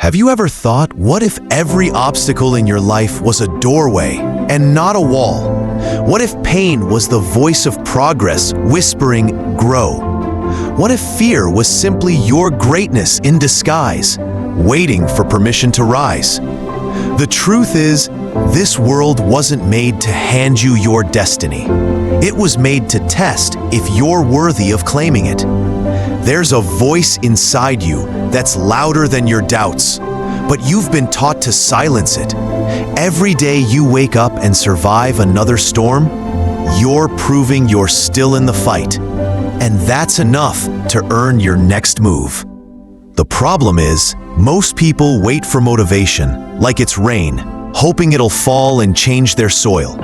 Have you ever thought, what if every obstacle in your life was a doorway and not a wall? What if pain was the voice of progress whispering, grow? What if fear was simply your greatness in disguise, waiting for permission to rise? The truth is, this world wasn't made to hand you your destiny. It was made to test if you're worthy of claiming it. There's a voice inside you that's louder than your doubts, but you've been taught to silence it. Every day you wake up and survive another storm, you're proving you're still in the fight. And that's enough to earn your next move. The problem is, most people wait for motivation, like it's rain, hoping it'll fall and change their soil.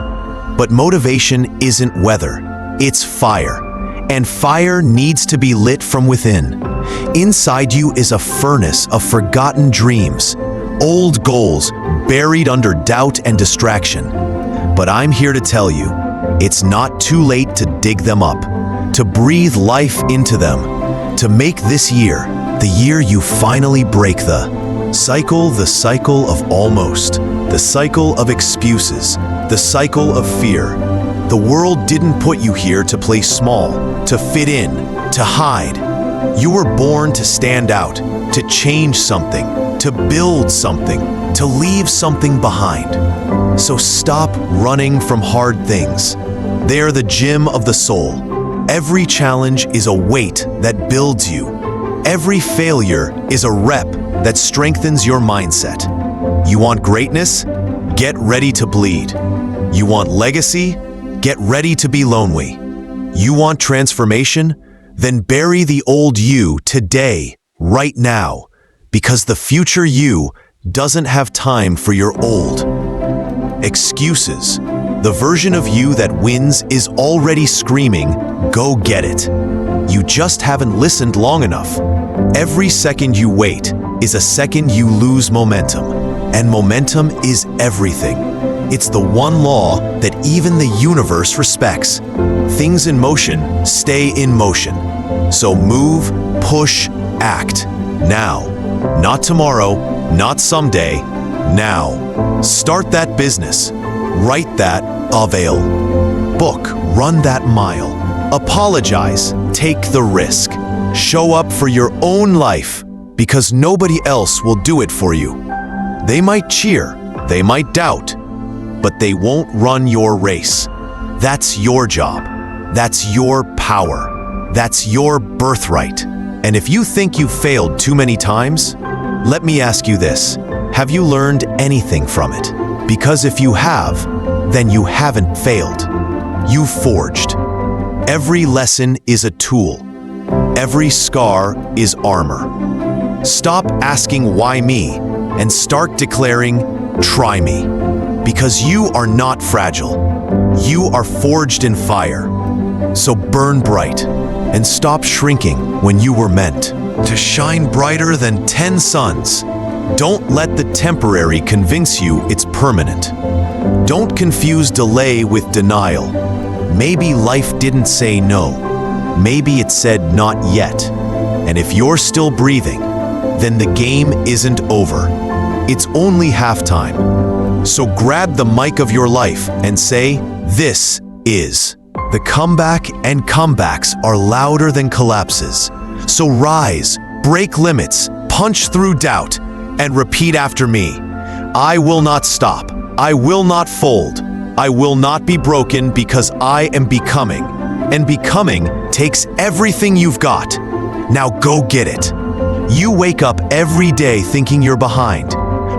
But motivation isn't weather, it's fire. And fire needs to be lit from within. Inside you is a furnace of forgotten dreams, old goals buried under doubt and distraction. But I'm here to tell you, it's not too late to dig them up, to breathe life into them, to make this year the year you finally break the cycle of almost, the cycle of excuses, the cycle of fear. The world didn't put you here to play small, to fit in, to hide. You were born to stand out, to change something, to build something, to leave something behind. So stop running from hard things. They're the gym of the soul. Every challenge is a weight that builds you. Every failure is a rep that strengthens your mindset. You want greatness? Get ready to bleed. You want legacy? Get ready to be lonely. You want transformation? Then bury the old you today, right now, because the future you doesn't have time for your old excuses. The version of you that wins is already screaming, go get it. You just haven't listened long enough. Every second you wait is a second you lose momentum, and momentum is everything. It's the one law that even the universe respects. Things in motion stay in motion. So move, push, act. Now. Not tomorrow, not someday. Now. Start that business. Write that avail. Book, run that mile. Apologize, take the risk. Show up for your own life, because nobody else will do it for you. They might cheer, they might doubt, but they won't run your race. That's your job. That's your power. That's your birthright. And if you think you've failed too many times, let me ask you this. Have you learned anything from it? Because if you have, then you haven't failed. You've forged. Every lesson is a tool. Every scar is armor. Stop asking why me and start declaring, try me. Because you are not fragile. You are forged in fire. So burn bright and stop shrinking when you were meant to shine brighter than 10 suns. Don't let the temporary convince you it's permanent. Don't confuse delay with denial. Maybe life didn't say no. Maybe it said not yet. And if you're still breathing, then the game isn't over. It's only halftime. So grab the mic of your life and say, this is. The comeback and comebacks are louder than collapses. So rise, break limits, punch through doubt, and repeat after me. I will not stop. I will not fold. I will not be broken because I am becoming. And becoming takes everything you've got. Now go get it. You wake up every day thinking you're behind.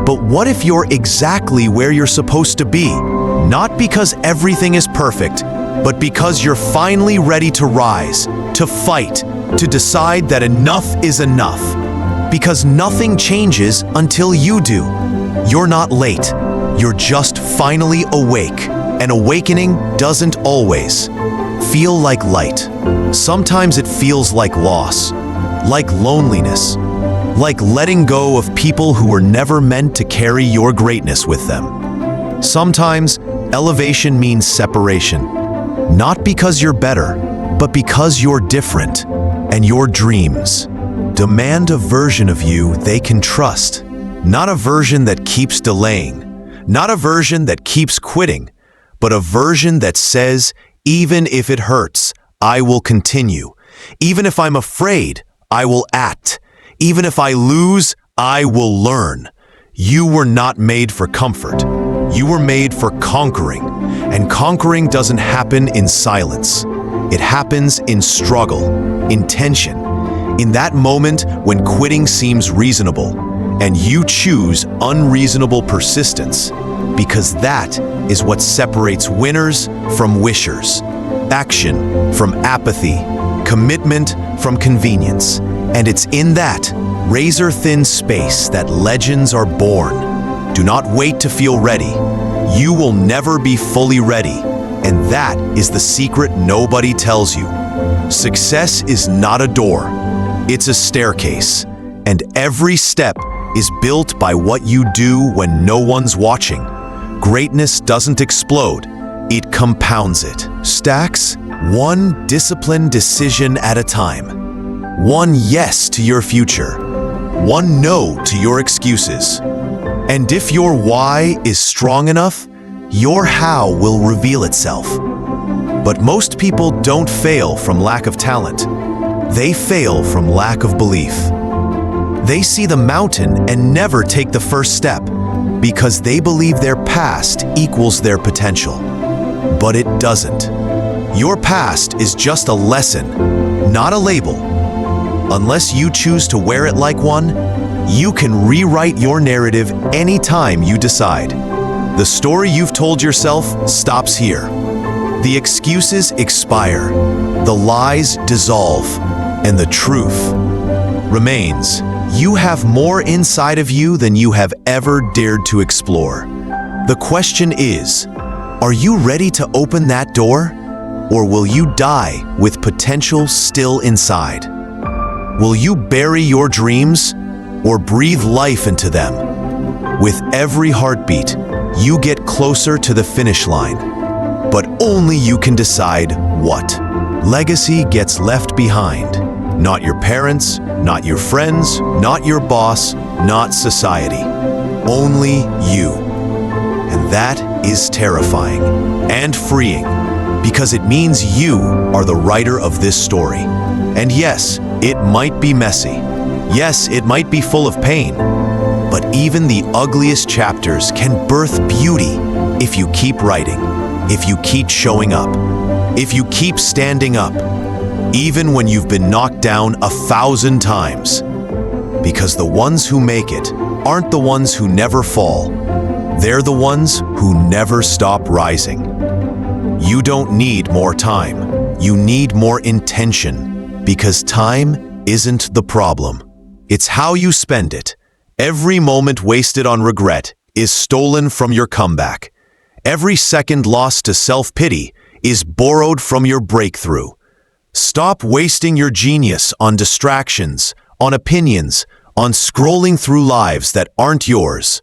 But what if you're exactly where you're supposed to be? Not because everything is perfect, but because you're finally ready to rise, to fight, to decide that enough is enough. Because nothing changes until you do. You're not late. You're just finally awake. And awakening doesn't always feel like light. Sometimes it feels like loss, like loneliness, like letting go of people who were never meant to carry your greatness with them. Sometimes elevation means separation, not because you're better, but because you're different, and your dreams demand a version of you they can trust. Not a version that keeps delaying, not a version that keeps quitting, but a version that says, even if it hurts, I will continue. Even if I'm afraid, I will act. Even if I lose, I will learn. You were not made for comfort. You were made for conquering. And conquering doesn't happen in silence. It happens in struggle, in tension, in that moment when quitting seems reasonable, and you choose unreasonable persistence, because that is what separates winners from wishers, action from apathy, commitment from convenience. And it's in that razor-thin space that legends are born. Do not wait to feel ready. You will never be fully ready, and that is the secret nobody tells you. Success is not a door, it's a staircase, and every step is built by what you do when no one's watching. Greatness doesn't explode, it compounds it. Stacks one disciplined decision at a time. One yes to your future, one no to your excuses. And if your why is strong enough, your how will reveal itself. But most people don't fail from lack of talent. They fail from lack of belief. They see the mountain and never take the first step because they believe their past equals their potential. But it doesn't. Your past is just a lesson, not a label. Unless you choose to wear it like one, you can rewrite your narrative anytime you decide. The story you've told yourself stops here. The excuses expire, the lies dissolve, and the truth remains. You have more inside of you than you have ever dared to explore. The question is, are you ready to open that door? Or will you die with potential still inside? Will you bury your dreams or breathe life into them? With every heartbeat, you get closer to the finish line, but only you can decide what. Legacy gets left behind. Not your parents, not your friends, not your boss, not society. Only you. And that is terrifying and freeing because it means you are the writer of this story. And yes, it might be messy. Yes, it might be full of pain. But even the ugliest chapters can birth beauty if you keep writing, if you keep showing up, if you keep standing up, even when you've been knocked down 1,000 times. Because the ones who make it aren't the ones who never fall. They're the ones who never stop rising. You don't need more time. You need more intention. Because time isn't the problem. It's how you spend it. Every moment wasted on regret is stolen from your comeback. Every second lost to self-pity is borrowed from your breakthrough. Stop wasting your genius on distractions, on opinions, on scrolling through lives that aren't yours,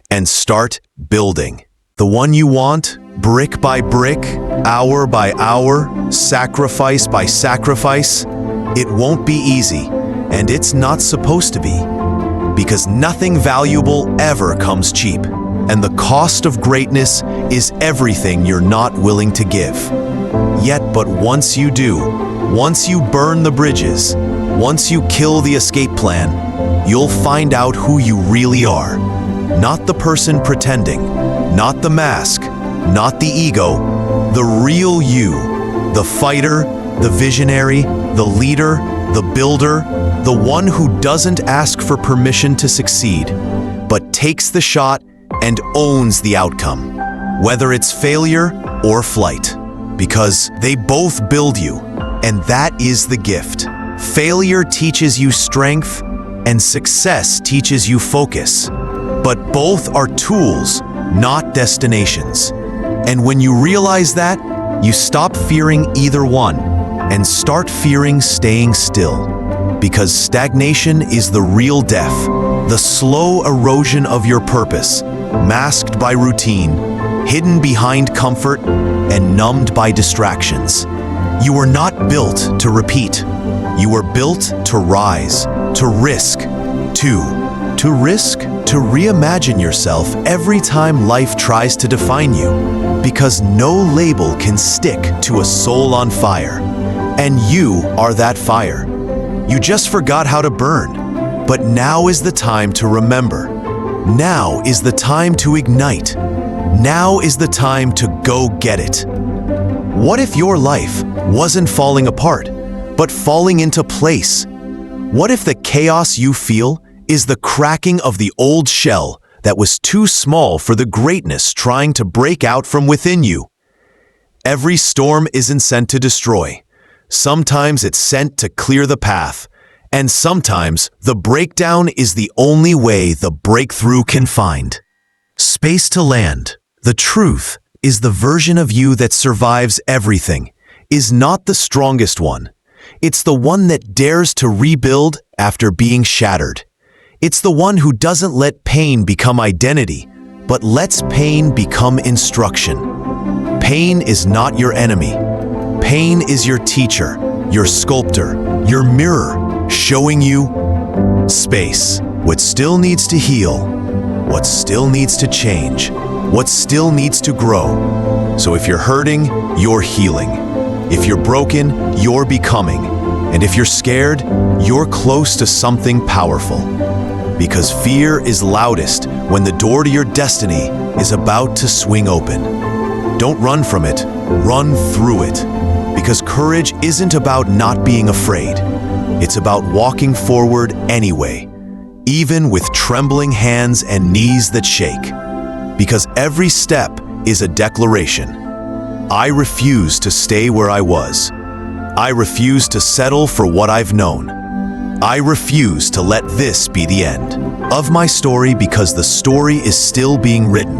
and start building. The one you want, brick by brick, hour by hour, sacrifice by sacrifice. It won't be easy, and it's not supposed to be, because nothing valuable ever comes cheap, and the cost of greatness is everything you're not willing to give. Yet, but once you do, once you burn the bridges, once you kill the escape plan, you'll find out who you really are. Not the person pretending, not the mask, not the ego, the real you, the fighter, the visionary, the leader, the builder, the one who doesn't ask for permission to succeed, but takes the shot and owns the outcome, whether it's failure or flight, because they both build you, and that is the gift. Failure teaches you strength, and success teaches you focus, but both are tools, not destinations. And when you realize that, you stop fearing either one and start fearing staying still. Because stagnation is the real death, the slow erosion of your purpose, masked by routine, hidden behind comfort, and numbed by distractions. You were not built to repeat. You were built to rise, to risk, to to reimagine yourself every time life tries to define you, because no label can stick to a soul on fire. And you are that fire. You just forgot how to burn. But now is the time to remember. Now is the time to ignite. Now is the time to go get it. What if your life wasn't falling apart, but falling into place? What if the chaos you feel is the cracking of the old shell that was too small for the greatness trying to break out from within you? Every storm isn't sent to destroy. Sometimes it's sent to clear the path. And sometimes the breakdown is the only way the breakthrough can find. Space to land. The truth is the version of you that survives everything is not the strongest one. It's the one that dares to rebuild after being shattered. It's the one who doesn't let pain become identity, but lets pain become instruction. Pain is not your enemy. Pain is your teacher, your sculptor, your mirror, showing you space, what still needs to heal, what still needs to change, what still needs to grow. So if you're hurting, you're healing. If you're broken, you're becoming. And if you're scared, you're close to something powerful. Because fear is loudest when the door to your destiny is about to swing open. Don't run from it, run through it. Because courage isn't about not being afraid. It's about walking forward anyway, even with trembling hands and knees that shake. Because every step is a declaration. I refuse to stay where I was. I refuse to settle for what I've known. I refuse to let this be the end of my story, because the story is still being written.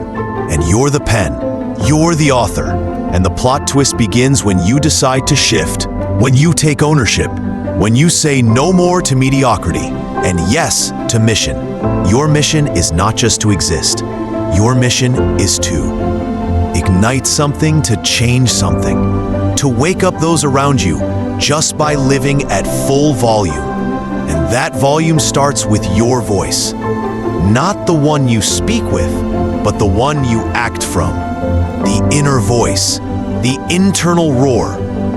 And you're the pen, you're the author. And the plot twist begins when you decide to shift, when you take ownership, when you say no more to mediocrity and yes to mission. Your mission is not just to exist. Your mission is to ignite something, to change something, to wake up those around you just by living at full volume. And that volume starts with your voice. Not the one you speak with, but the one you act from. The inner voice, the internal roar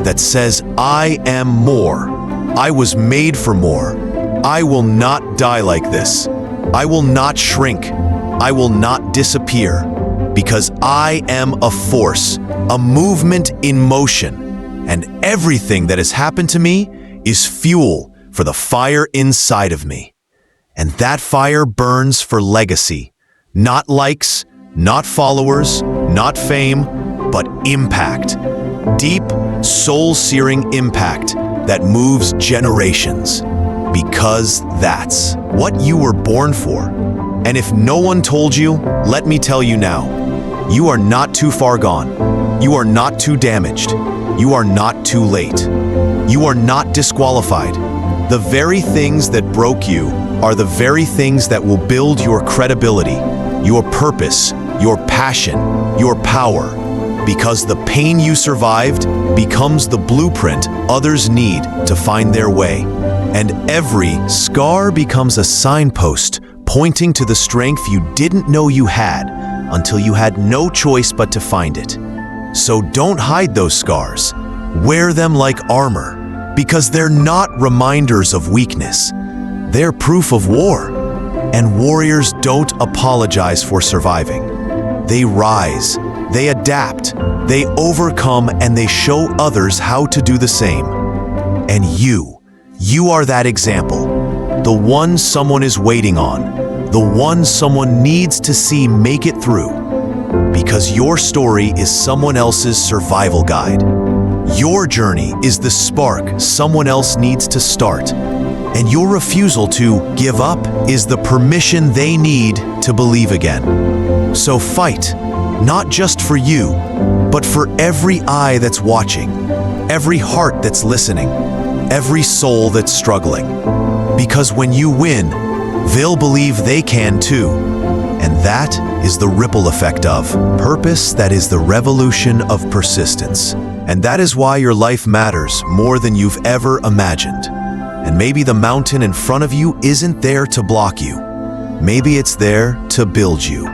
that says, I am more. I was made for more. I will not die like this. I will not shrink. I will not disappear. Because I am a force, a movement in motion. And everything that has happened to me is fuel for the fire inside of me. And that fire burns for legacy. Not likes, not followers, not fame, but impact. Deep, soul-searing impact that moves generations. Because that's what you were born for. And if no one told you, let me tell you now. You are not too far gone. You are not too damaged. You are not too late. You are not disqualified. The very things that broke you are the very things that will build your credibility, your purpose, your passion, your power. Because the pain you survived becomes the blueprint others need to find their way. And every scar becomes a signpost pointing to the strength you didn't know you had until you had no choice but to find it. So don't hide those scars. Wear them like armor, because they're not reminders of weakness. They're proof of war. And warriors don't apologize for surviving. They rise, they adapt, they overcome, and they show others how to do the same. And you are that example. The one someone is waiting on. The one someone needs to see make it through. Because your story is someone else's survival guide. Your journey is the spark someone else needs to start. And your refusal to give up is the permission they need to believe again. So fight, not just for you, but for every eye that's watching, every heart that's listening, every soul that's struggling. Because when you win, they'll believe they can too. And that is the ripple effect of purpose, that is the revolution of persistence. And that is why your life matters more than you've ever imagined. And maybe the mountain in front of you isn't there to block you. Maybe it's there to build you.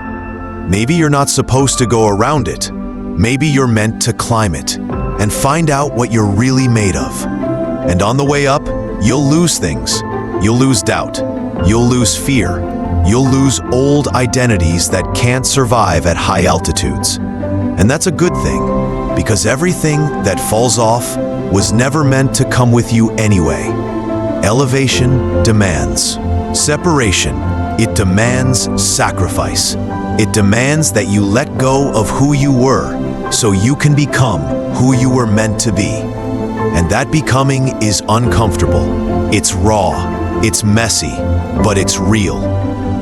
Maybe you're not supposed to go around it. Maybe you're meant to climb it and find out what you're really made of. And on the way up, you'll lose things. You'll lose doubt. You'll lose fear. You'll lose old identities that can't survive at high altitudes. And that's a good thing, because everything that falls off was never meant to come with you anyway. Elevation demands separation. It demands sacrifice. It demands that you let go of who you were so you can become who you were meant to be. And that becoming is uncomfortable. It's raw. It's messy, but it's real.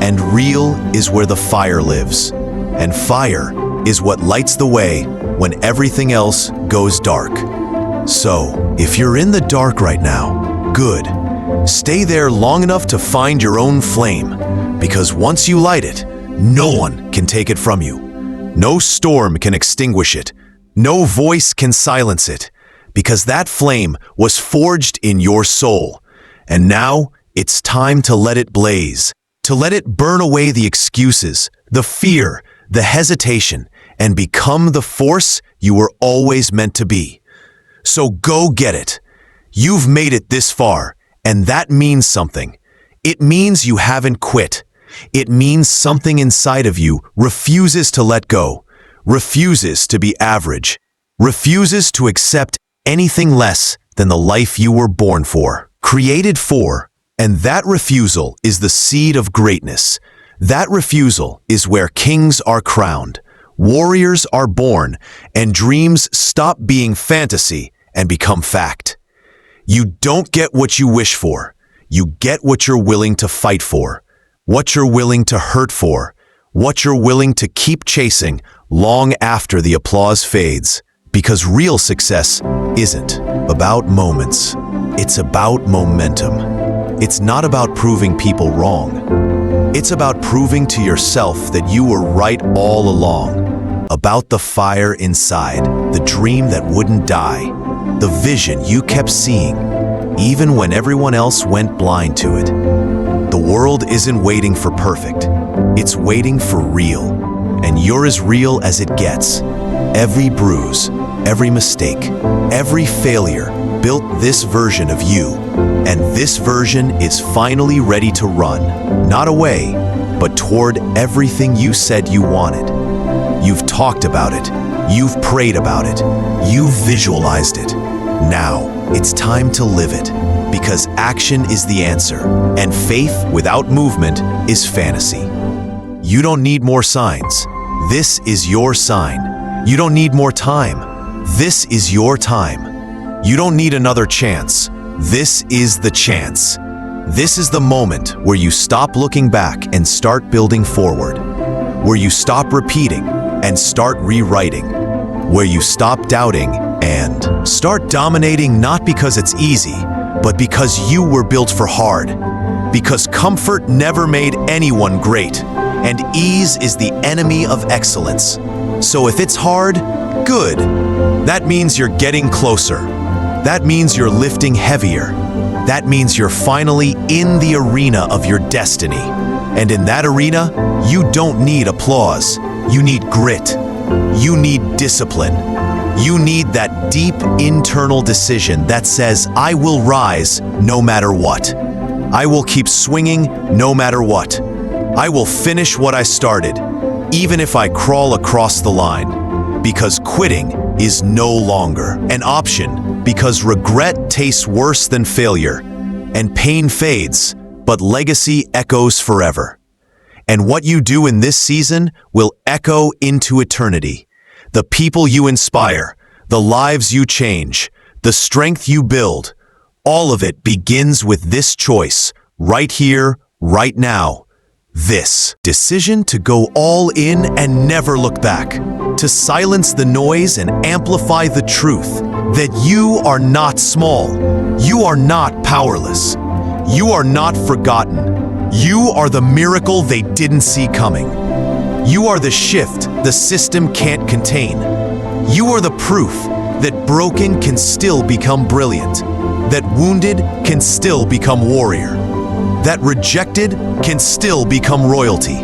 And real is where the fire lives. And fire is what lights the way when everything else goes dark. So, if you're in the dark right now, good. Stay there long enough to find your own flame, because once you light it, no one can take it from you. No storm can extinguish it. No voice can silence it, because that flame was forged in your soul. And now, it's time to let it blaze, to let it burn away the excuses, the fear, the hesitation, and become the force you were always meant to be. So go get it. You've made it this far, and that means something. It means you haven't quit. It means something inside of you refuses to let go, refuses to be average, refuses to accept anything less than the life you were born for, created for. And that refusal is the seed of greatness. That refusal is where kings are crowned, warriors are born, and dreams stop being fantasy and become fact. You don't get what you wish for. You get what you're willing to fight for, what you're willing to hurt for, what you're willing to keep chasing long after the applause fades. Because real success isn't about moments. It's about momentum. It's not about proving people wrong. It's about proving to yourself that you were right all along. About the fire inside, the dream that wouldn't die, the vision you kept seeing, even when everyone else went blind to it. The world isn't waiting for perfect. It's waiting for real. And you're as real as it gets. Every bruise, every mistake, every failure built this version of you. And this version is finally ready to run, not away, but toward everything you said you wanted. You've talked about it. You've prayed about it. You've visualized it. Now, it's time to live it, because action is the answer, and faith without movement is fantasy. You don't need more signs. This is your sign. You don't need more time. This is your time. You don't need another chance. This is the chance. This is the moment where you stop looking back and start building forward, where you stop repeating and start rewriting, where you stop doubting and start dominating, not because it's easy, but because you were built for hard, because comfort never made anyone great, and ease is the enemy of excellence. So if it's hard, good. That means you're getting closer. That means you're lifting heavier. That means you're finally in the arena of your destiny. And in that arena, you don't need applause. You need grit. You need discipline. You need that deep internal decision that says, I will rise no matter what. I will keep swinging no matter what. I will finish what I started, even if I crawl across the line. Because quitting is no longer an option, because regret tastes worse than failure, and pain fades, but legacy echoes forever. And what you do in this season will echo into eternity. The people you inspire, the lives you change, the strength you build, all of it begins with this choice, right here, right now. This decision to go all in and never look back, to silence the noise and amplify the truth that you are not small, you are not powerless, you are not forgotten, you are the miracle they didn't see coming. You are the shift the system can't contain. You are the proof that broken can still become brilliant, that wounded can still become warrior. that rejected can still become royalty.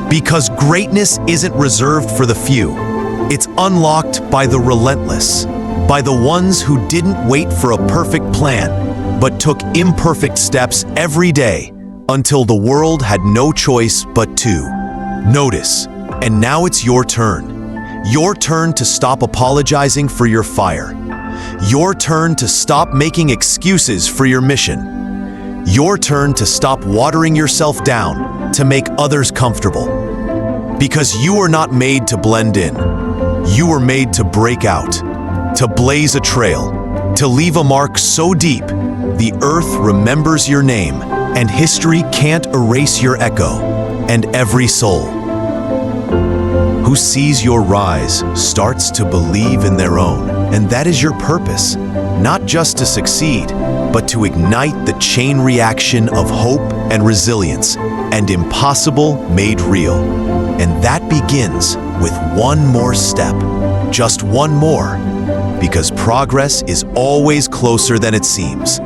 Because greatness isn't reserved for the few. It's unlocked by the relentless, by the ones who didn't wait for a perfect plan, but took imperfect steps every day until the world had no choice but to. Notice, and now it's your turn. Your turn to stop apologizing for your fire. Your turn to stop making excuses for your mission. Your turn to stop watering yourself down to make others comfortable. Because you are not made to blend in. You were made to break out, to blaze a trail, to leave a mark so deep, the earth remembers your name, and history can't erase your echo, and every soul who sees your rise starts to believe in their own, and that is your purpose, not just to succeed, but to ignite the chain reaction of hope and resilience, and impossible made real. And that begins with one more step, just one more, because progress is always closer than it seems,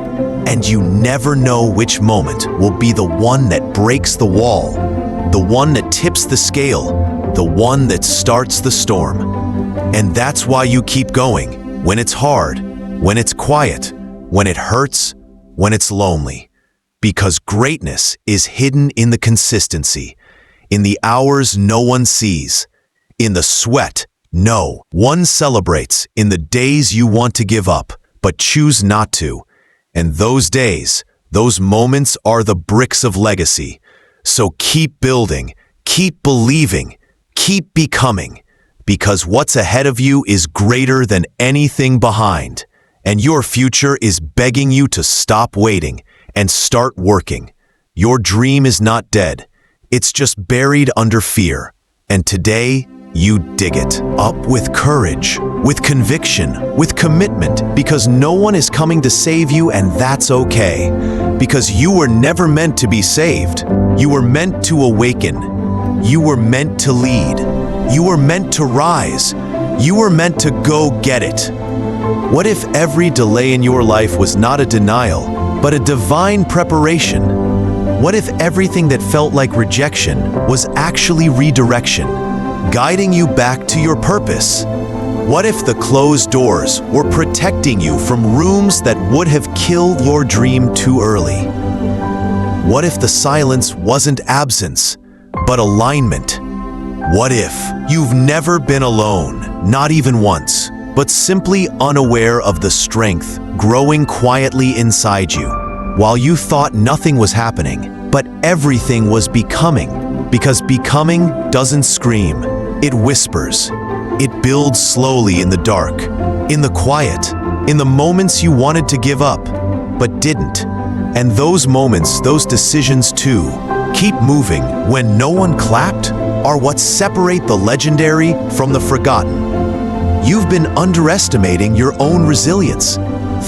and you never know which moment will be the one that breaks the wall, the one that tips the scale, the one that starts the storm. And that's why you keep going, when it's hard, when it's quiet, when it hurts, when it's lonely. Because greatness is hidden in the consistency, in the hours no one sees, in the sweat no one celebrates, in the days you want to give up, but choose not to. And those days, those moments are the bricks of legacy. So keep building, keep believing, keep becoming, because what's ahead of you is greater than anything behind, and your future is begging you to stop waiting and start working. Your dream is not dead. It's just buried under fear. And today, you dig it up with courage, with conviction, with commitment, because no one is coming to save you, and that's okay. Because you were never meant to be saved. You were meant to awaken. You were meant to lead. You were meant to rise. You were meant to go get it. What if every delay in your life was not a denial, but a divine preparation? What if everything that felt like rejection was actually redirection, guiding you back to your purpose? What if the closed doors were protecting you from rooms that would have killed your dream too early? What if the silence wasn't absence, but alignment? What if you've never been alone, not even once, but simply unaware of the strength growing quietly inside you, while you thought nothing was happening, but everything was becoming? Because becoming doesn't scream, it whispers. It builds slowly in the dark, in the quiet, in the moments you wanted to give up, but didn't. And those moments, those decisions too, keep moving when no one clapped, are what separate the legendary from the forgotten. You've been underestimating your own resilience,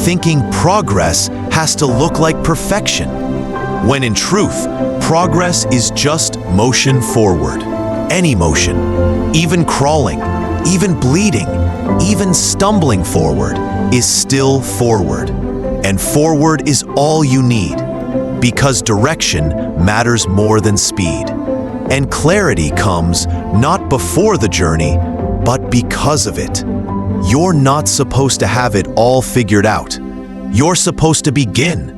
thinking progress has to look like perfection, when in truth, progress is just motion forward. Any motion, even crawling, even bleeding, even stumbling forward, is still forward. And forward is all you need, because direction matters more than speed. And clarity comes not before the journey, but because of it. You're not supposed to have it all figured out. You're supposed to begin.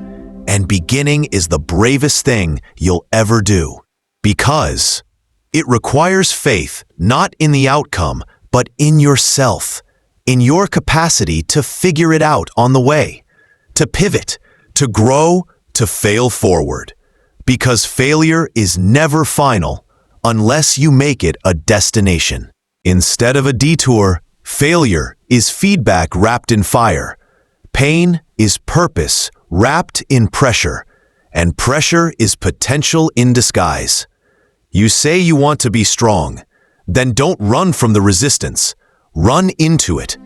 And beginning is the bravest thing you'll ever do. Because it requires faith, not in the outcome, but in yourself, in your capacity to figure it out on the way, to pivot, to grow, to fail forward. Because failure is never final unless you make it a destination. Instead of a detour, failure is feedback wrapped in fire. Pain is purpose wrapped in pressure, and pressure is potential in disguise. You say you want to be strong, then don't run from the resistance. Run into it.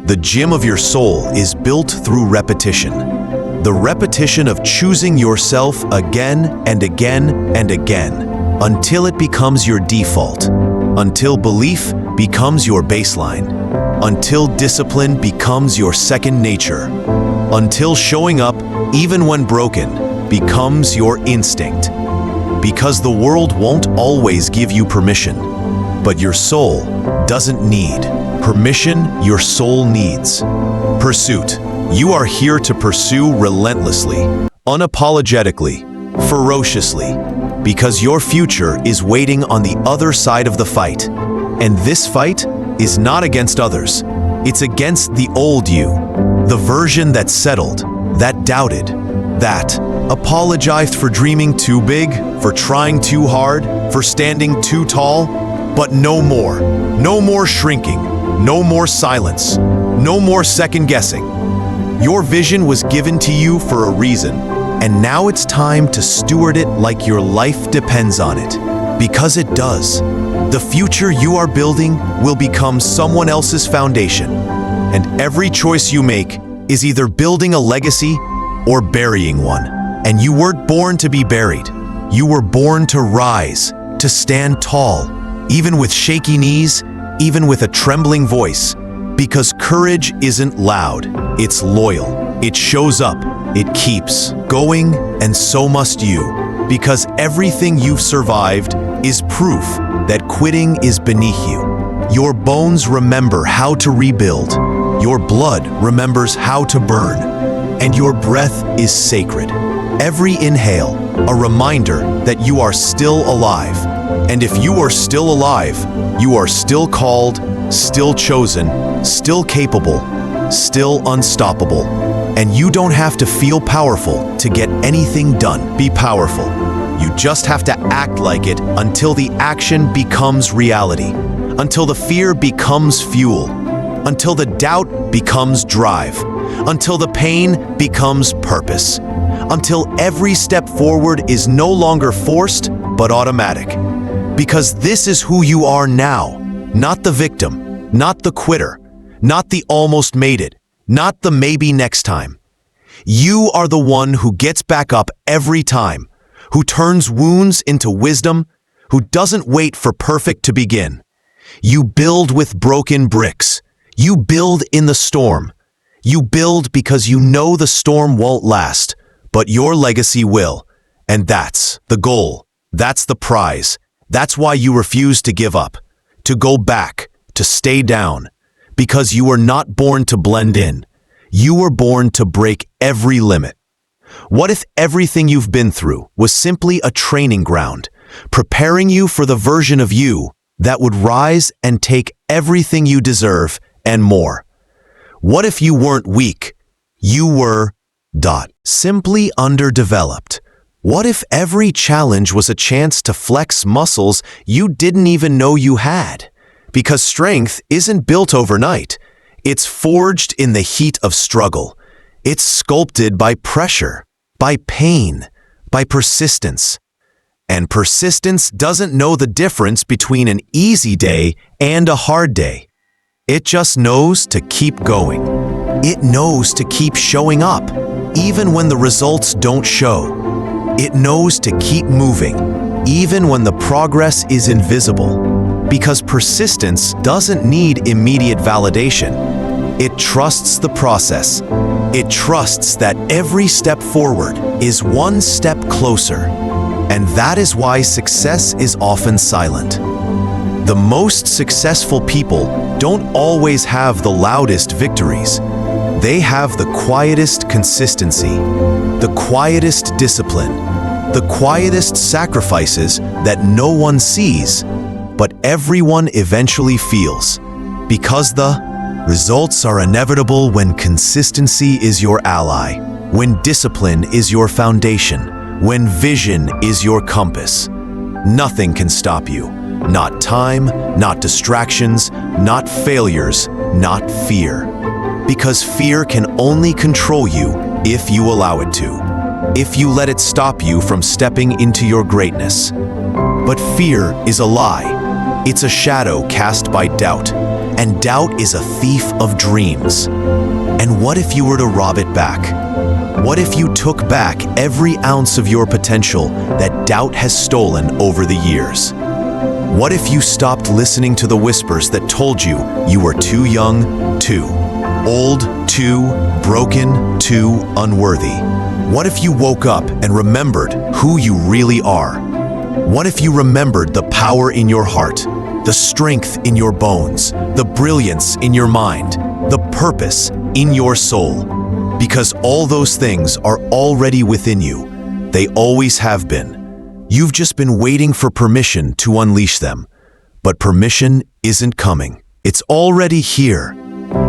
The gym of your soul is built through repetition. The repetition of choosing yourself again and again and again, until it becomes your default, until belief becomes your baseline, until discipline becomes your second nature, until showing up, even when broken, becomes your instinct. Because the world won't always give you permission, but your soul doesn't need permission, your soul needs pursuit. You are here to pursue relentlessly, unapologetically, ferociously, because your future is waiting on the other side of the fight. And this fight is not against others. It's against the old you, the version that settled, that doubted, that apologized for dreaming too big, for trying too hard, for standing too tall. But no more. No more shrinking. No more silence. No more second guessing. Your vision was given to you for a reason, and now it's time to steward it like your life depends on it. Because it does. The future you are building will become someone else's foundation, and every choice you make is either building a legacy or burying one. And you weren't born to be buried. You were born to rise, to stand tall, even with shaky knees, even with a trembling voice. Because courage isn't loud, it's loyal. It shows up, it keeps going, and so must you. Because everything you've survived is proof that quitting is beneath you. Your bones remember how to rebuild, your blood remembers how to burn, and your breath is sacred. Every inhale, a reminder that you are still alive. And if you are still alive, you are still called, still chosen, still capable, still unstoppable. And you don't have to feel powerful to get anything done. Be powerful. You just have to act like it until the action becomes reality, until the fear becomes fuel, until the doubt becomes drive, until the pain becomes purpose, until every step forward is no longer forced but automatic. Because this is who you are now, not the victim, not the quitter, not the almost made it, not the maybe next time. You are the one who gets back up every time, who turns wounds into wisdom, who doesn't wait for perfect to begin. You build with broken bricks. You build in the storm. You build because you know the storm won't last, but your legacy will. And that's the goal. That's the prize. That's why you refuse to give up, to go back, to stay down. Because you were not born to blend in. You were born to break every limit. What if everything you've been through was simply a training ground, preparing you for the version of you that would rise and take everything you deserve and more? What if you weren't weak? You were simply underdeveloped. What if every challenge was a chance to flex muscles you didn't even know you had? Because strength isn't built overnight. It's forged in the heat of struggle. It's sculpted by pressure, by pain, by persistence. And persistence doesn't know the difference between an easy day and a hard day. It just knows to keep going. It knows to keep showing up, even when the results don't show. It knows to keep moving, even when the progress is invisible. Because persistence doesn't need immediate validation. It trusts the process. It trusts that every step forward is one step closer. And that is why success is often silent. The most successful people don't always have the loudest victories. They have the quietest consistency, the quietest discipline, the quietest sacrifices that no one sees, but everyone eventually feels. Because the results are inevitable when consistency is your ally, when discipline is your foundation, when vision is your compass. Nothing can stop you. Not time, not distractions, not failures, not fear. Because fear can only control you if you allow it to, if you let it stop you from stepping into your greatness. But fear is a lie. It's a shadow cast by doubt, and doubt is a thief of dreams. And what if you were to rob it back? What if you took back every ounce of your potential that doubt has stolen over the years? What if you stopped listening to the whispers that told you you were too young, too old, too broken, too unworthy? What if you woke up and remembered who you really are? What if you remembered the power in your heart, the strength in your bones, the brilliance in your mind, the purpose in your soul? Because all those things are already within you. They always have been. You've just been waiting for permission to unleash them. But permission isn't coming. It's already here.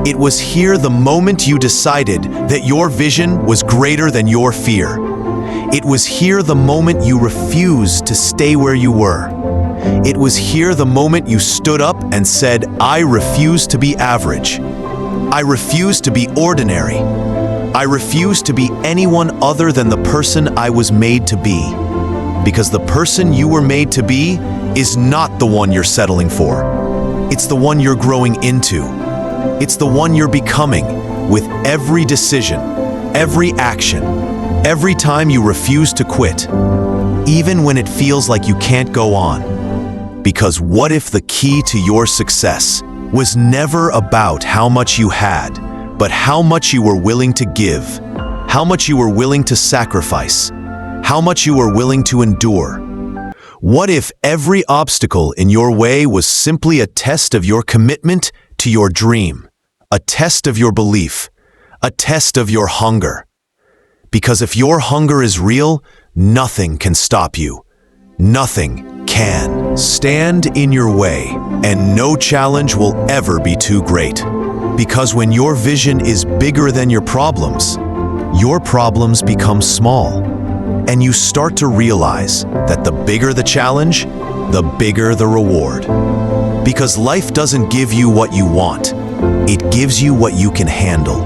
It was here the moment you decided that your vision was greater than your fear. It was here the moment you refused to stay where you were. It was here the moment you stood up and said, I refuse to be average. I refuse to be ordinary. I refuse to be anyone other than the person I was made to be. Because the person you were made to be is not the one you're settling for. It's the one you're growing into. It's the one you're becoming with every decision, every action, every time you refuse to quit, even when it feels like you can't go on. Because what if the key to your success was never about how much you had, but how much you were willing to give, how much you were willing to sacrifice, how much you were willing to endure? What if every obstacle in your way was simply a test of your commitment to your dream, a test of your belief, a test of your hunger? Because if your hunger is real, nothing can stop you. Nothing can stand in your way, and no challenge will ever be too great. Because when your vision is bigger than your problems become small. And you start to realize that the bigger the challenge, the bigger the reward. Because life doesn't give you what you want, it gives you what you can handle.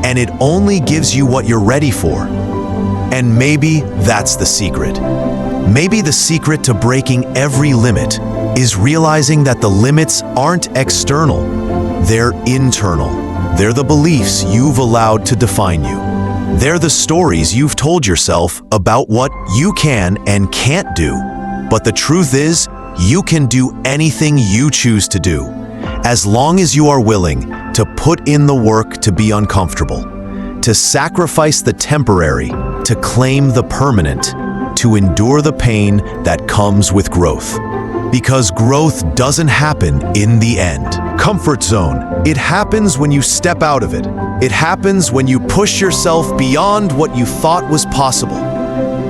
And it only gives you what you're ready for. And maybe that's the secret. Maybe the secret to breaking every limit is realizing that the limits aren't external, they're internal. They're the beliefs you've allowed to define you. They're the stories you've told yourself about what you can and can't do. But the truth is, you can do anything you choose to do, as long as you are willing to put in the work to be uncomfortable, to sacrifice the temporary, to claim the permanent, to endure the pain that comes with growth. Because growth doesn't happen in the end. Comfort zone. It happens when you step out of it. It happens when you push yourself beyond what you thought was possible.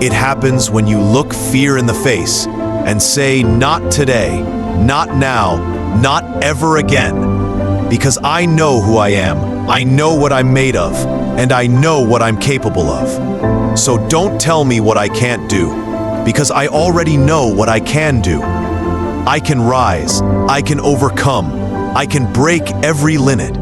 It happens when you look fear in the face and say, not today, not now, not ever again. Because I know who I am, I know what I'm made of, and I know what I'm capable of. So don't tell me what I can't do, because I already know what I can do. I can rise, I can overcome, I can break every limit.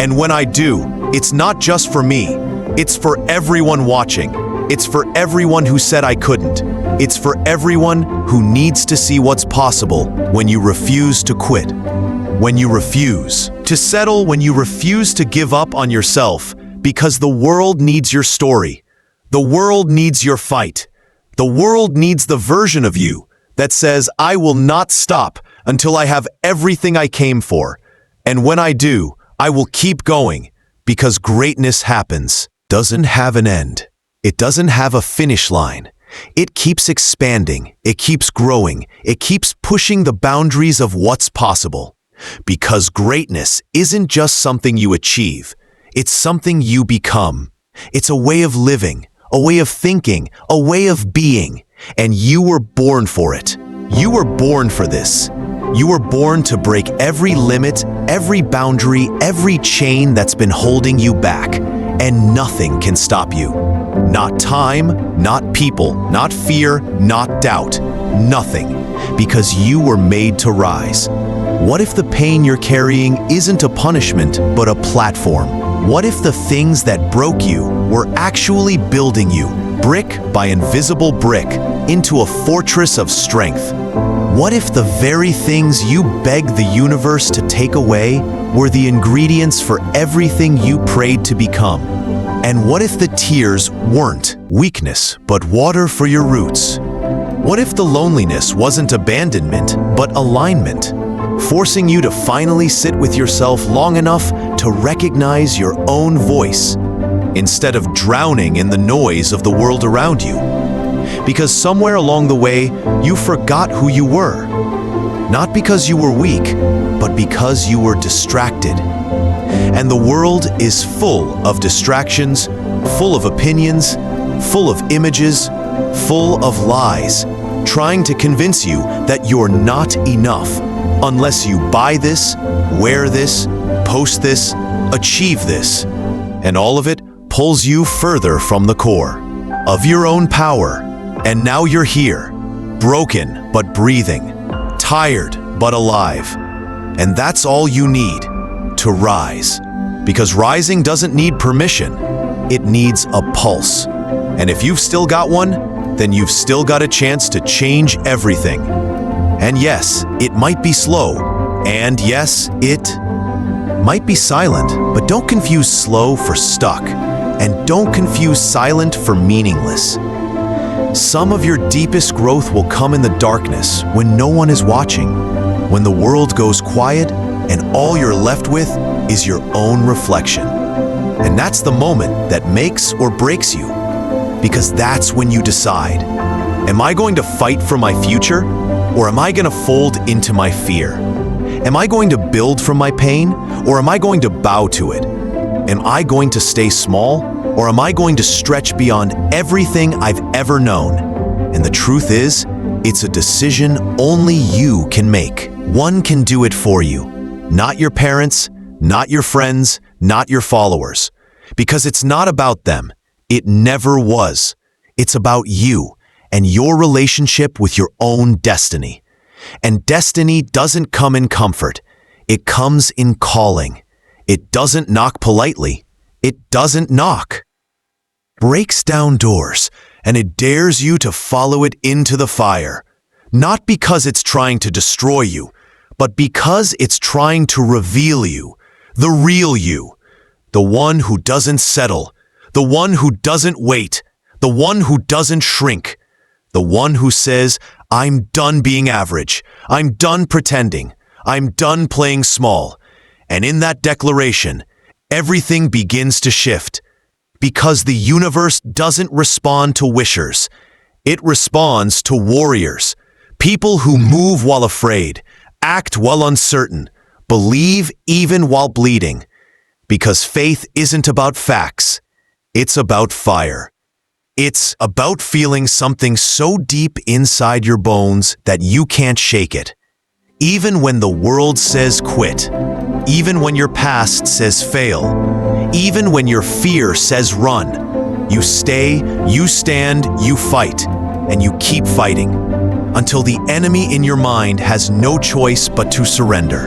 And when I do, it's not just for me, it's for everyone watching. It's for everyone who said I couldn't. It's for everyone who needs to see what's possible when you refuse to quit. When you refuse to settle, when you refuse to give up on yourself, because the world needs your story. The world needs your fight. The world needs the version of you that says, I will not stop until I have everything I came for. And when I do, I will keep going, because greatness doesn't have an end. It doesn't have a finish line. It keeps expanding. It keeps growing. It keeps pushing the boundaries of what's possible. Because greatness isn't just something you achieve. It's something you become. It's a way of living, a way of thinking, a way of being. And you were born for it. You were born for this. You were born to break every limit, every boundary, every chain that's been holding you back. And nothing can stop you. Not time, not people, not fear, not doubt. Nothing. Because you were made to rise. What if the pain you're carrying isn't a punishment, but a platform? What if the things that broke you were actually building you, brick by invisible brick, into a fortress of strength? What if the very things you begged the universe to take away were the ingredients for everything you prayed to become? And what if the tears weren't weakness, but water for your roots? What if the loneliness wasn't abandonment, but alignment, forcing you to finally sit with yourself long enough to recognize your own voice? instead of drowning in the noise of the world around you. Because somewhere along the way, you forgot who you were. Not because you were weak, but because you were distracted. And the world is full of distractions, full of opinions, full of images, full of lies, trying to convince you that you're not enough unless you buy this, wear this, post this, achieve this. And all of it pulls you further from the core of your own power. And now you're here, broken but breathing, tired but alive. And that's all you need to rise. Because rising doesn't need permission, it needs a pulse. And if you've still got one, then you've still got a chance to change everything. And yes, it might be slow. And yes, it might be silent. But don't confuse slow for stuck. And don't confuse silent for meaningless. Some of your deepest growth will come in the darkness when no one is watching, when the world goes quiet and all you're left with is your own reflection. And that's the moment that makes or breaks you, because that's when you decide, am I going to fight for my future, or am I going to fold into my fear? Am I going to build from my pain, or am I going to bow to it? Am I going to stay small, or am I going to stretch beyond everything I've ever known? And the truth is, it's a decision only you can make. One can do it for you. Not your parents, not your friends, not your followers. Because it's not about them. It never was. It's about you and your relationship with your own destiny. And destiny doesn't come in comfort. It comes in calling. It doesn't knock politely. It doesn't knock. Breaks down doors, and it dares you to follow it into the fire. Not because it's trying to destroy you, but because it's trying to reveal you, the real you, the one who doesn't settle, the one who doesn't wait, the one who doesn't shrink, the one who says, I'm done being average, I'm done pretending, I'm done playing small. And in that declaration, everything begins to shift, because the universe doesn't respond to wishers. It responds to warriors, people who move while afraid, act while uncertain, believe even while bleeding. Because faith isn't about facts, it's about fire. It's about feeling something so deep inside your bones that you can't shake it. Even when the world says quit, even when your past says fail, even when your fear says run, you stay, you stand, you fight, and you keep fighting until the enemy in your mind has no choice but to surrender.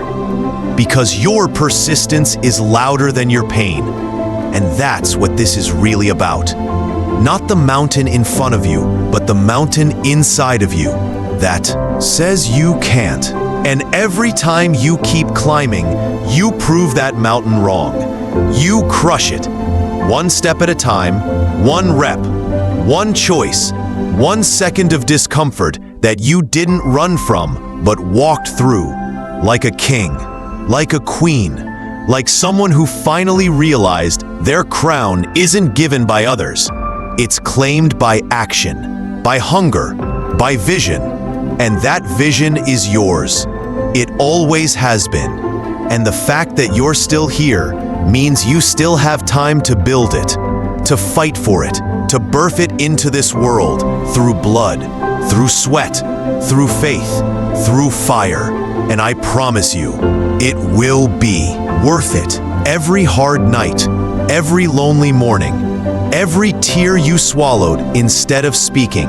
Because your persistence is louder than your pain, and that's what this is really about. Not the mountain in front of you, but the mountain inside of you that says you can't. And every time you keep climbing, you prove that mountain wrong. You crush it. One step at a time, one rep, one choice, 1 second of discomfort that you didn't run from, but walked through. Like a king, like a queen, like someone who finally realized their crown isn't given by others. It's claimed by action, by hunger, by vision. And that vision is yours. It always has been. And the fact that you're still here means you still have time to build it, to fight for it, to birth it into this world through blood, through sweat, through faith, through fire. And I promise you, it will be worth it. Every hard night, every lonely morning, every tear you swallowed instead of speaking,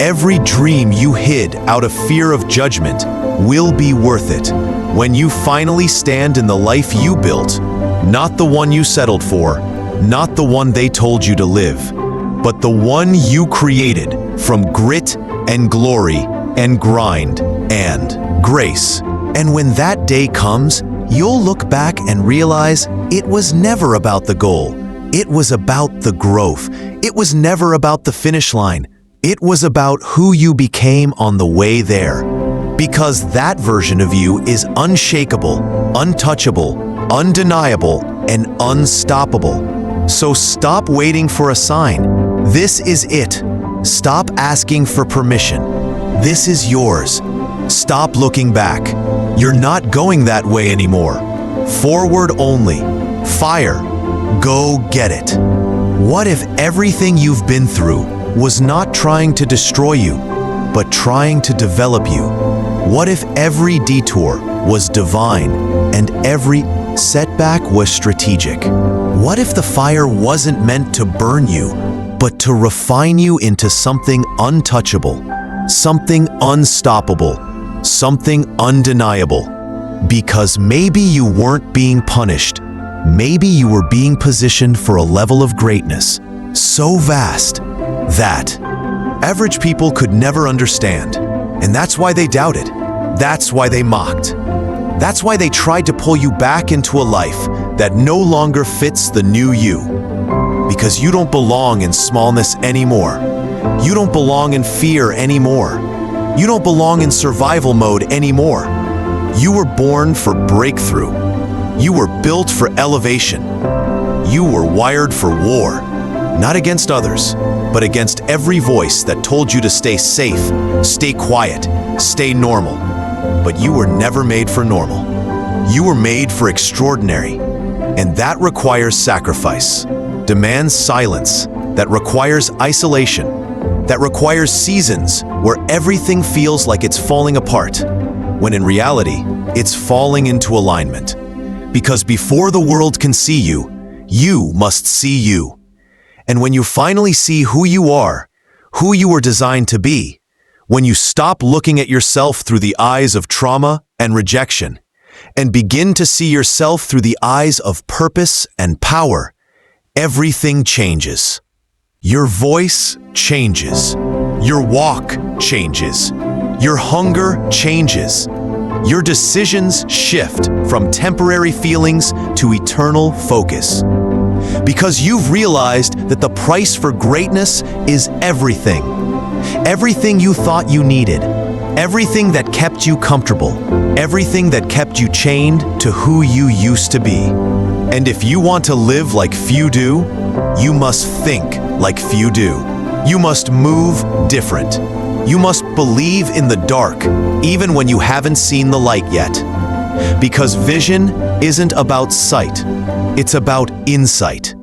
every dream you hid out of fear of judgment will be worth it when you finally stand in the life you built, not the one you settled for, not the one they told you to live, but the one you created from grit and glory and grind and grace. And when that day comes, you'll look back and realize it was never about the goal. It was about the growth. It was never about the finish line. It was about who you became on the way there. Because that version of you is unshakable, untouchable, undeniable, and unstoppable. So stop waiting for a sign. This is it. Stop asking for permission. This is yours. Stop looking back. You're not going that way anymore. Forward only. Fire. Go get it. What if everything you've been through was not trying to destroy you, but trying to develop you? What if every detour was divine and every setback was strategic? What if the fire wasn't meant to burn you, but to refine you into something untouchable, something unstoppable, something undeniable? Because maybe you weren't being punished. Maybe you were being positioned for a level of greatness so vast that average people could never understand. And that's why they doubted. That's why they mocked. That's why they tried to pull you back into a life that no longer fits the new you. Because you don't belong in smallness anymore. You don't belong in fear anymore. You don't belong in survival mode anymore. You were born for breakthrough. You were built for elevation. You were wired for war, not against others, but against every voice that told you to stay safe, stay quiet, stay normal. But you were never made for normal. You were made for extraordinary, and that requires sacrifice, demands silence, that requires isolation, that requires seasons where everything feels like it's falling apart, when in reality, it's falling into alignment. Because before the world can see you, you must see you. And when you finally see who you are, who you were designed to be, when you stop looking at yourself through the eyes of trauma and rejection, and begin to see yourself through the eyes of purpose and power, everything changes. Your voice changes. Your walk changes. Your hunger changes. Your decisions shift from temporary feelings to eternal focus. Because you've realized that the price for greatness is everything. Everything you thought you needed. Everything that kept you comfortable. Everything that kept you chained to who you used to be. And if you want to live like few do, you must think like few do. You must move different. You must believe in the dark, even when you haven't seen the light yet. Because vision isn't about sight, it's about insight.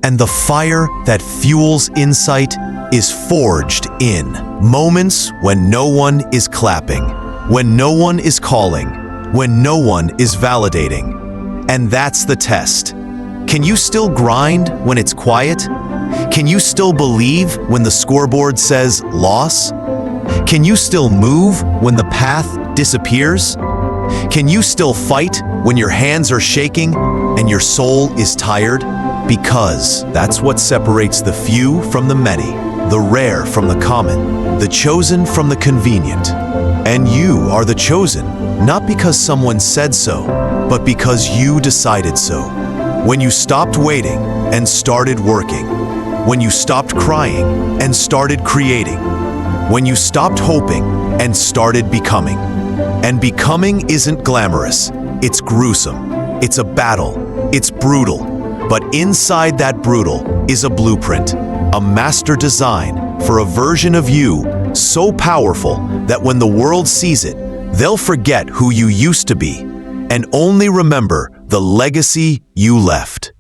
And the fire that fuels insight is forged in moments when no one is clapping, when no one is calling, when no one is validating. And that's the test. Can you still grind when it's quiet? Can you still believe when the scoreboard says loss? Can you still move when the path disappears? Can you still fight when your hands are shaking and your soul is tired? Because that's what separates the few from the many, the rare from the common, the chosen from the convenient. And you are the chosen, not because someone said so, but because you decided so. When you stopped waiting and started working, when you stopped crying and started creating, when you stopped hoping and started becoming. And becoming isn't glamorous, it's gruesome, it's a battle, it's brutal. But inside that brutal is a blueprint, a master design for a version of you so powerful that when the world sees it, they'll forget who you used to be and only remember the legacy you left.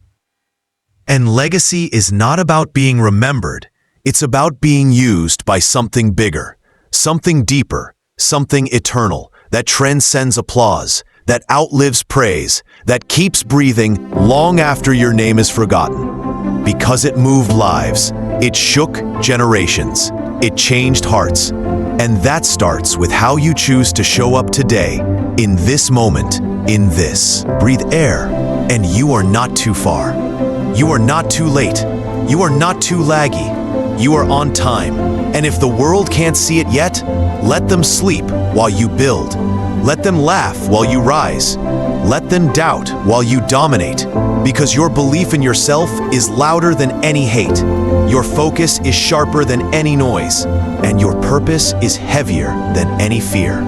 And legacy is not about being remembered. It's about being used by something bigger, something deeper, something eternal that transcends applause, that outlives praise, that keeps breathing long after your name is forgotten. Because it moved lives, it shook generations, it changed hearts. And that starts with how you choose to show up today, in this moment, in this. Breathe air, and you are not too far. You are not too late. You are not too laggy. You are on time. And if the world can't see it yet, let them sleep while you build. Let them laugh while you rise. Let them doubt while you dominate. Because your belief in yourself is louder than any hate. Your focus is sharper than any noise. And your purpose is heavier than any fear.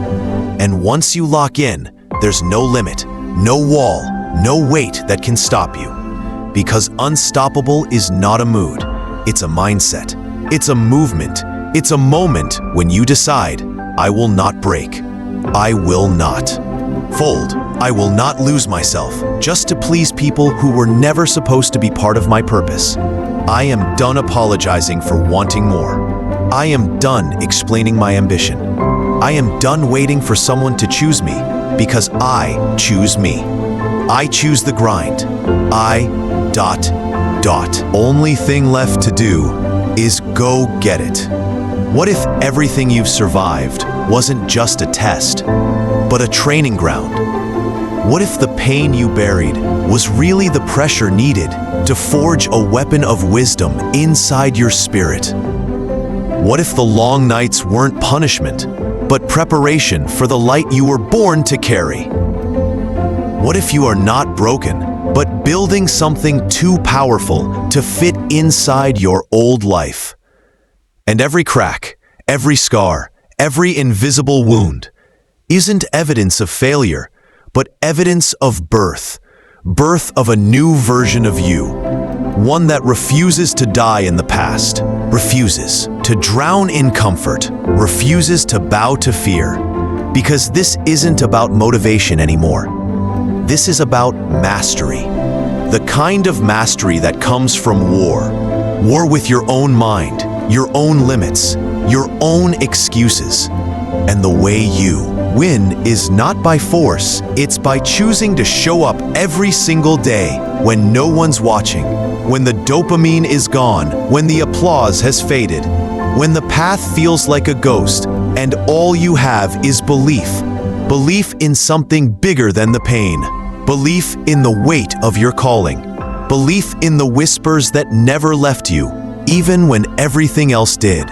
And once you lock in, there's no limit, no wall, no weight that can stop you. Because unstoppable is not a mood, it's a mindset. It's a movement. It's a moment when you decide, I will not break. I will not fold. I will not lose myself just to please people who were never supposed to be part of my purpose. I am done apologizing for wanting more. I am done explaining my ambition. I am done waiting for someone to choose me because I choose me. I choose the grind. Only thing left to do is go get it. What if everything you've survived wasn't just a test, but a training ground? What if the pain you buried was really the pressure needed to forge a weapon of wisdom inside your spirit? What if the long nights weren't punishment, but preparation for the light you were born to carry? What if you are not broken, but building something too powerful to fit inside your old life? And every crack, every scar, every invisible wound isn't evidence of failure, but evidence of birth of a new version of you. One that refuses to die in the past, refuses to drown in comfort, refuses to bow to fear. Because this isn't about motivation anymore. This is about mastery. The kind of mastery that comes from war. War with your own mind, your own limits, your own excuses. And the way you win is not by force, it's by choosing to show up every single day when no one's watching, when the dopamine is gone, when the applause has faded, when the path feels like a ghost, and all you have is belief. Belief in something bigger than the pain. Belief in the weight of your calling. Belief in the whispers that never left you, even when everything else did.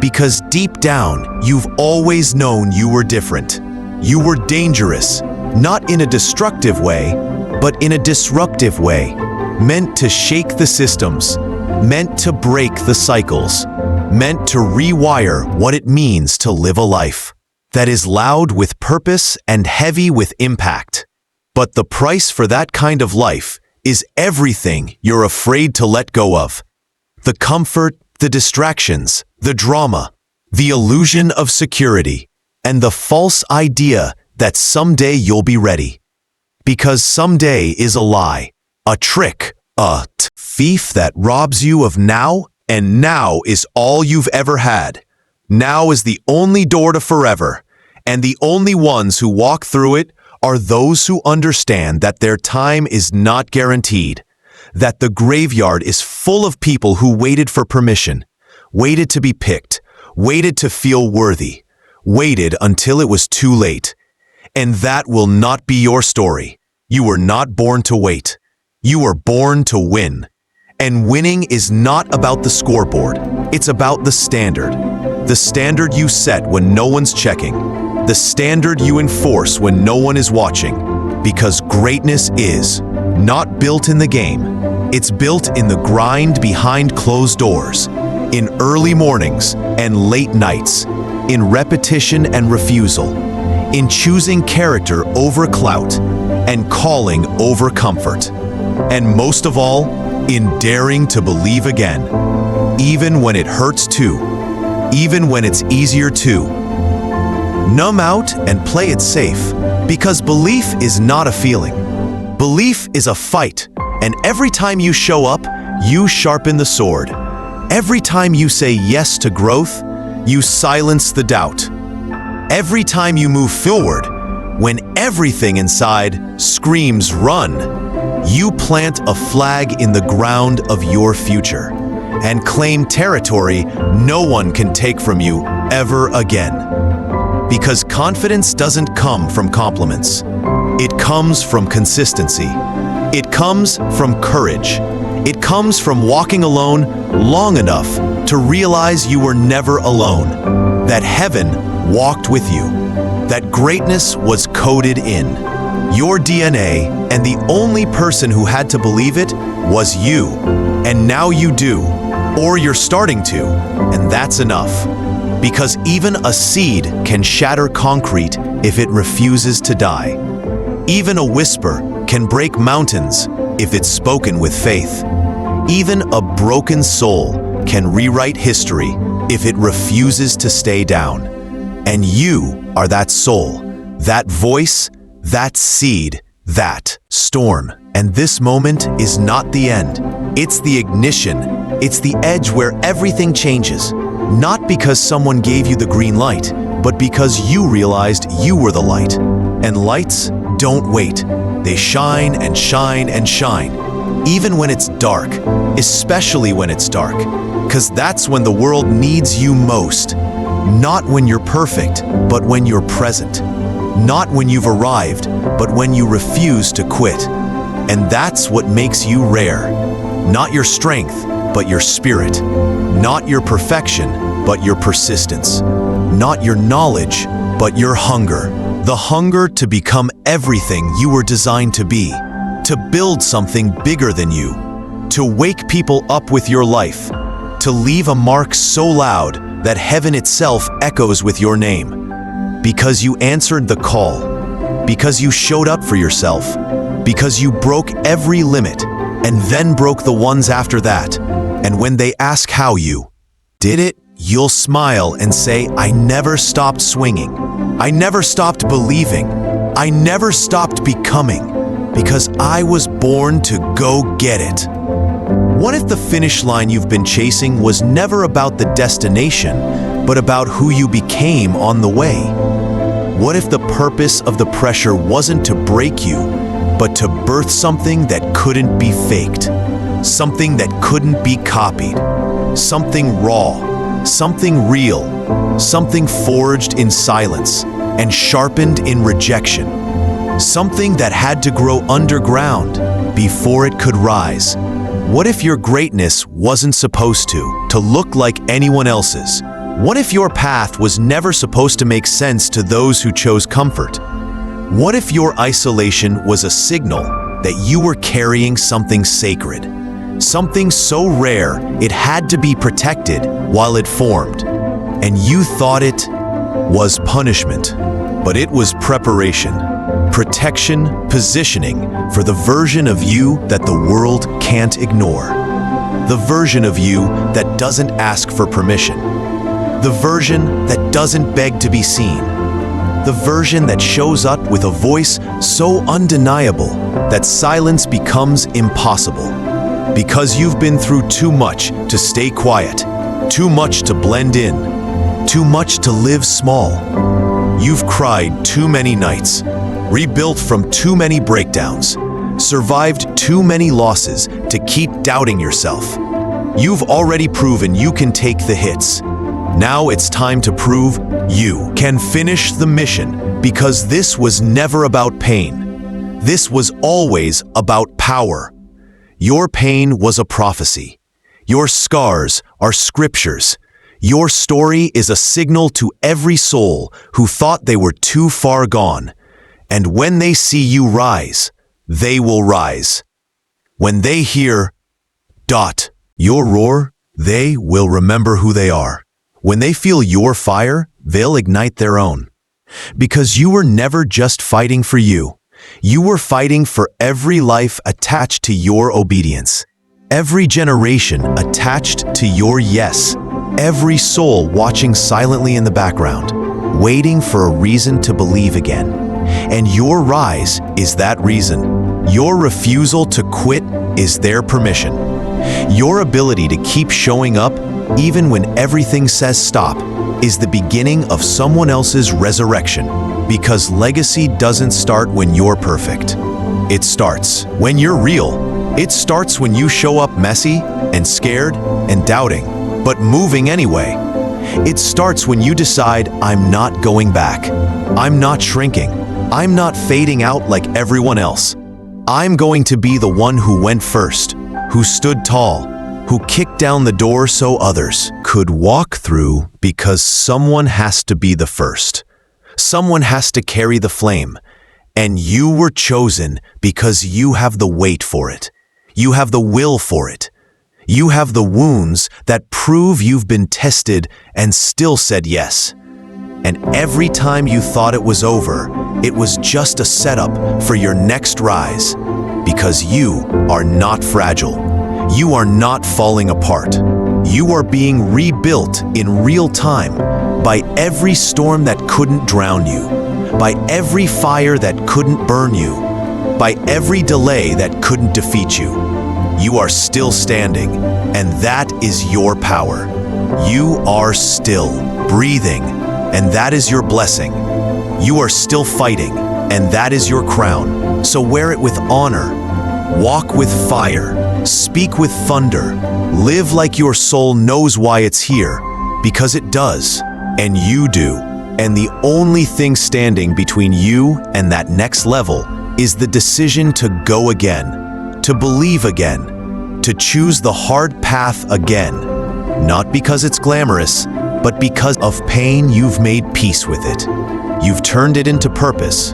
Because deep down, you've always known you were different. You were dangerous, not in a destructive way, but in a disruptive way. Meant to shake the systems, meant to break the cycles, meant to rewire what it means to live a life that is loud with purpose and heavy with impact. But the price for that kind of life is everything you're afraid to let go of. The comfort, the distractions, the drama, the illusion of security, and the false idea that someday you'll be ready. Because someday is a lie, a trick, a thief that robs you of now, and now is all you've ever had. Now is the only door to forever, and the only ones who walk through it are those who understand that their time is not guaranteed, that the graveyard is full of people who waited for permission, waited to be picked, waited to feel worthy, waited until it was too late. And that will not be your story. You were not born to wait. You were born to win. And winning is not about the scoreboard. It's about the standard. The standard you set when no one's checking. The standard you enforce when no one is watching. Because greatness is not built in the game. It's built in the grind behind closed doors, in early mornings and late nights, in repetition and refusal, in choosing character over clout, and calling over comfort. And most of all, in daring to believe again, even when it hurts to, even when it's easier to. Numb out and play it safe, because belief is not a feeling. Belief is a fight, and every time you show up, you sharpen the sword. Every time you say yes to growth, you silence the doubt. Every time you move forward, when everything inside screams run, you plant a flag in the ground of your future and claim territory no one can take from you ever again. Because confidence doesn't come from compliments. It comes from consistency. It comes from courage. It comes from walking alone long enough to realize you were never alone, that heaven walked with you, that greatness was coded in your DNA, and the only person who had to believe it was you. And now you do, or you're starting to, and that's enough. Because even a seed can shatter concrete if it refuses to die. Even a whisper can break mountains if it's spoken with faith. Even a broken soul can rewrite history if it refuses to stay down. And you are that soul, that voice, that seed, that storm. And this moment is not the end. It's the ignition. It's the edge where everything changes. Not because someone gave you the green light, but because you realized you were the light. And lights don't wait. They shine and shine and shine, even when it's dark, especially when it's dark, because that's when the world needs you most. Not when you're perfect, but when you're present. Not when you've arrived, but when you refuse to quit. And that's what makes you rare. Not your strength, but your spirit. Not your perfection, but your persistence. Not your knowledge, but your hunger. The hunger to become everything you were designed to be. To build something bigger than you. To wake people up with your life. To leave a mark so loud that heaven itself echoes with your name. Because you answered the call. Because you showed up for yourself. Because you broke every limit, and then broke the ones after that. And when they ask how you did it, you'll smile and say, I never stopped swinging. I never stopped believing. I never stopped becoming. Because I was born to go get it. What if the finish line you've been chasing was never about the destination, but about who you became on the way? What if the purpose of the pressure wasn't to break you, but to birth something that couldn't be faked? Something that couldn't be copied. Something raw, something real, something forged in silence and sharpened in rejection. Something that had to grow underground before it could rise. What if your greatness wasn't supposed to look like anyone else's? What if your path was never supposed to make sense to those who chose comfort? What if your isolation was a signal that you were carrying something sacred? Something so rare it had to be protected while it formed. And you thought it was punishment, but it was preparation. Protection, positioning for the version of you that the world can't ignore. The version of you that doesn't ask for permission. The version that doesn't beg to be seen. The version that shows up with a voice so undeniable that silence becomes impossible. Because you've been through too much to stay quiet, too much to blend in, too much to live small. You've cried too many nights, rebuilt from too many breakdowns, survived too many losses to keep doubting yourself. You've already proven you can take the hits. Now it's time to prove you can finish the mission, because this was never about pain. This was always about power. Your pain was a prophecy. Your scars are scriptures. Your story is a signal to every soul who thought they were too far gone. And when they see you rise, they will rise. When they hear, your roar, they will remember who they are. When they feel your fire, they'll ignite their own. Because you were never just fighting for you. You were fighting for every life attached to your obedience. Every generation attached to your yes. Every soul watching silently in the background, waiting for a reason to believe again. And your rise is that reason. Your refusal to quit is their permission. Your ability to keep showing up, even when everything says stop, is the beginning of someone else's resurrection. Because legacy doesn't start when you're perfect. It starts when you're real. It starts when you show up messy and scared and doubting, but moving anyway. It starts when you decide, I'm not going back. I'm not shrinking. I'm not fading out like everyone else. I'm going to be the one who went first, who stood tall, who kicked down the door so others could walk through, because someone has to be the first. Someone has to carry the flame. And you were chosen because you have the weight for it. You have the will for it. You have the wounds that prove you've been tested and still said yes. And every time you thought it was over, it was just a setup for your next rise. because you are not fragile. You are not falling apart. You are being rebuilt in real time by every storm that couldn't drown you, by every fire that couldn't burn you, by every delay that couldn't defeat you. You are still standing, and that is your power. You are still breathing, and that is your blessing. You are still fighting, and that is your crown. So wear it with honor. Walk with fire. Speak with thunder. Live like your soul knows why it's here, because it does, and you do. And the only thing standing between you and that next level is the decision to go again, to believe again, to choose the hard path again. Not because it's glamorous, but because of pain you've made peace with it. You've turned it into purpose.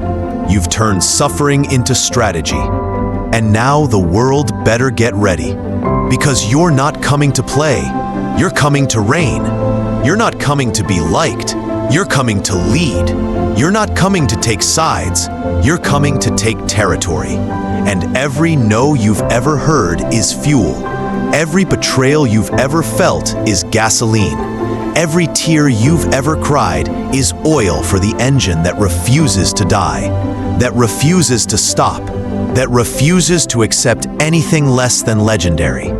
You've turned suffering into strategy. And now the world better get ready. Because you're not coming to play. You're coming to reign. You're not coming to be liked. You're coming to lead. You're not coming to take sides. You're coming to take territory. And every no you've ever heard is fuel. Every betrayal you've ever felt is gasoline. Every tear you've ever cried is oil for the engine that refuses to die, that refuses to stop, that refuses to accept anything less than legendary.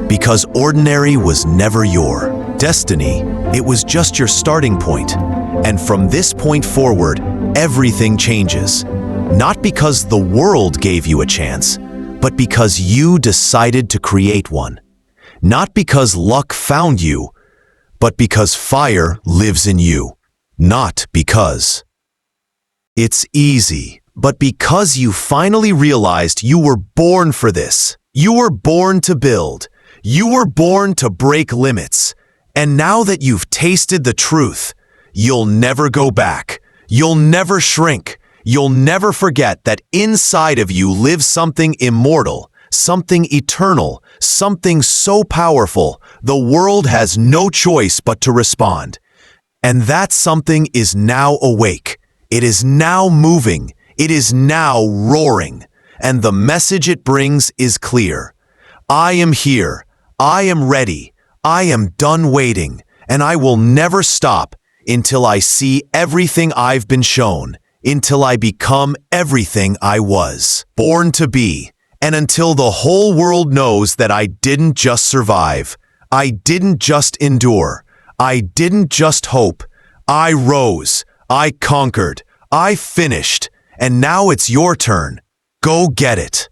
Because ordinary was never your destiny, it was just your starting point. And from this point forward, everything changes. Not because the world gave you a chance, but because you decided to create one. Not because luck found you, but because fire lives in you. Not because it's easy, but because you finally realized you were born for this. You were born to build. You were born to break limits. And now that you've tasted the truth, you'll never go back. You'll never shrink. You'll never forget that inside of you lives something immortal, something eternal, something so powerful, the world has no choice but to respond. And that something is now awake. It is now moving. It is now roaring. And the message it brings is clear. I am here. I am ready. I am done waiting. And I will never stop until I see everything I've been shown, until I become everything I was born to be, and until the whole world knows that I didn't just survive, I didn't just endure, I didn't just hope, I rose, I conquered, I finished, and now it's your turn. Go get it.